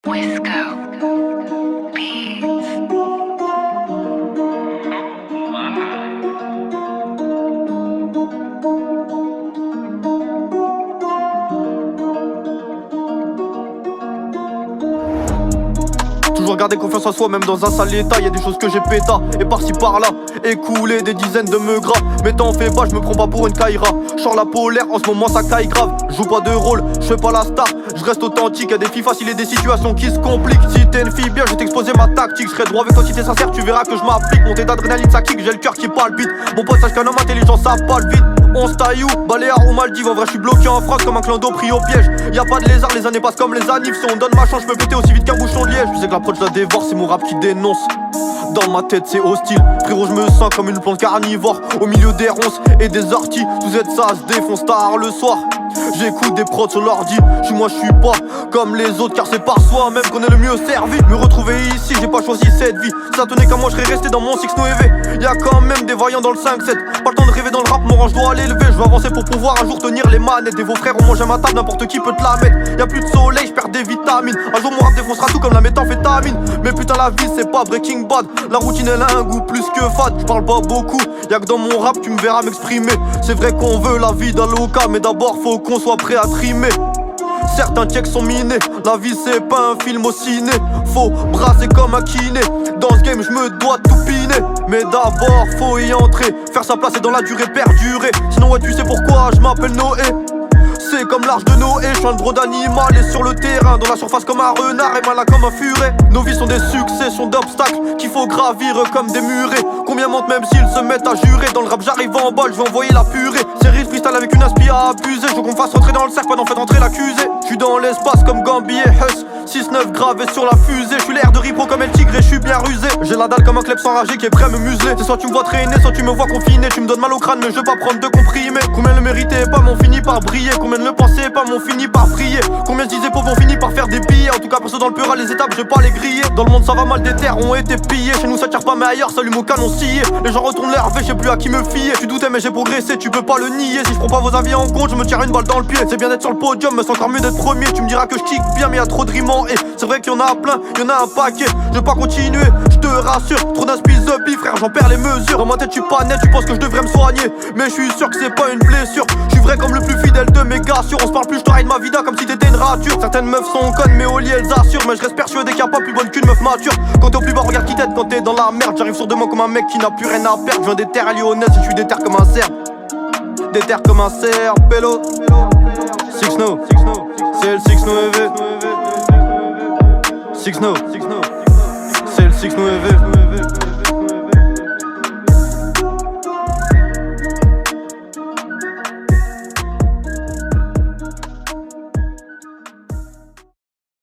Wisco Beats. Toujours garder confiance en soi même dans un sale état. Y'a des choses que j'ai péta et par-ci par-là écoulé des dizaines de me gras. Mais t'en fais pas, je me prends pas pour une caïra. J'sors la polaire, en ce moment ça caille grave. Joue pas de rôle, j'fais pas la star. J'reste authentique, y'a des filles faciles et des situations qui se compliquent. Si t'es une fille bien, je vais t'exposer ma tactique. J'serai droit avec toi si t'es sincère, tu verras que je m'applique. Montée d'adrénaline ça kick, j'ai le cœur qui palpite. Mon pote sache qu'un homme intelligent ça parle vite. On se taille où, Baléares ou Maldives. En vrai je suis bloqué en France comme un clando pris au piège. Y'a pas de lézard, les années passent comme les anifs. Si on donne ma chance, je peux péter aussi vite qu'un bouchon de liège. Je sais que l'approche la dévore, c'est mon rap qui dénonce. Dans ma tête c'est hostile, frérot je me sens comme une plante carnivore. Au milieu des ronces et des orties, vous êtes ça se défonce tard le soir. J'écoute des prods sur l'ordi, moi je suis pas comme les autres car c'est par soi-même qu'on est le mieux servi. Me retrouver ici, j'ai pas choisi cette vie. Si ça tenait qu'à moi je serais resté dans mon 6 EV. Y'a quand même des voyants dans le 5-7. Pas le temps de rêver dans le rap, mon rang je dois l'élever. Je veux avancer pour pouvoir un jour tenir les manettes. Et vos frères ont mangé à ma table, n'importe qui peut te la mettre. Y'a plus de soleil, je perds des vitamines. Un jour mon rap défoncera tout comme la méthamphétamine. Mais putain la vie c'est pas Breaking Bad. La routine elle a un goût plus que fade. Je parle pas beaucoup, y'a que dans mon rap tu me verras m'exprimer. C'est vrai qu'on veut la vie d'Aloca, mais d'abord faut qu'on soit prêt à trimer. Certains checks sont minés, la vie c'est pas un film au ciné. Faut brasser comme un kiné, dans ce game je me dois tout piner. Mais d'abord faut y entrer, faire sa place et dans la durée perdurer. Sinon ouais tu sais pourquoi je m'appelle Noé. C'est comme l'arche de Noé, je suis un gros d'animal et sur le terrain, dans la surface comme un renard et malin comme un furet. Nos vies sont des successions d'obstacles qu'il faut gravir comme des murets. Combien mentent même s'ils se mettent à jurer. Dans le rap j'arrive en bol, je vais envoyer la purée. Série de freestyle avec une aspi à abuser. Je veux qu'on fasse rentrer dans le cercle, pas d'en faire entrer l'accusé. Je suis dans l'espace comme Gambi et Huss, 6-9 gravé sur la fusée. Je suis l'air de Ripro comme El Tigre et je suis bien rusé. J'ai la dalle comme un klebs enragé qui est prêt à me museler. C'est soit tu me vois traîner, soit tu me vois confiné. Tu me donnes mal au crâne mais je veux pas prendre de comprimés. Combien le méritait pas m'ont fini par briller. Combien ne le pensaient pas m'ont fini par vriller. Combien je disais pauvres ont fini par faire des billets. En tout cas perso dans le pur les étapes je vais pas les griller. Dans le monde ça va mal, des terres ont été pillées. Chez nous ça tire pas mais ailleurs salut mon canon scié. Les gens retournent leur V, je sais plus à qui me fier. Tu doutais mais j'ai progressé, tu peux pas le nier. Si je prends pas vos avis en compte, je me tire une balle dans le pied. C'est bien d'être sur le podium mais c'est encore mieux d'être premier. Tu me diras que je kick bien mais y'a trop de rimes en et. C'est vrai qu'il y en a plein, il y en a un paquet. Je vais pas continuer, je te rassure. Trop d'inspice de bif frère, j'en perds les mesures. Dans ma tête je suis pas net, tu penses que je devrais me soigner. Mais je suis sûr que c'est pas une blessure. Je suis vrai comme le plus fidèle de mes gars sûrs. On se parle plus, je te ride ma vida comme si t'étais une rature. Certaines meufs sont connes mais au lit elles assurent. Mais je reste persuadé qu'il y a pas plus bonne qu'une meuf mature. Quand t'es au plus bas regarde qui t'aide quand t'es dans la merde. J'arrive sur demain comme un mec qui n'a plus rien à perdre. Je viens des terres lyonnaises et je suis déter comme un cerf. Déter comme un cerf, pélo 6-No, c'est le 6-No EV 6-No, c'est le 6-No EV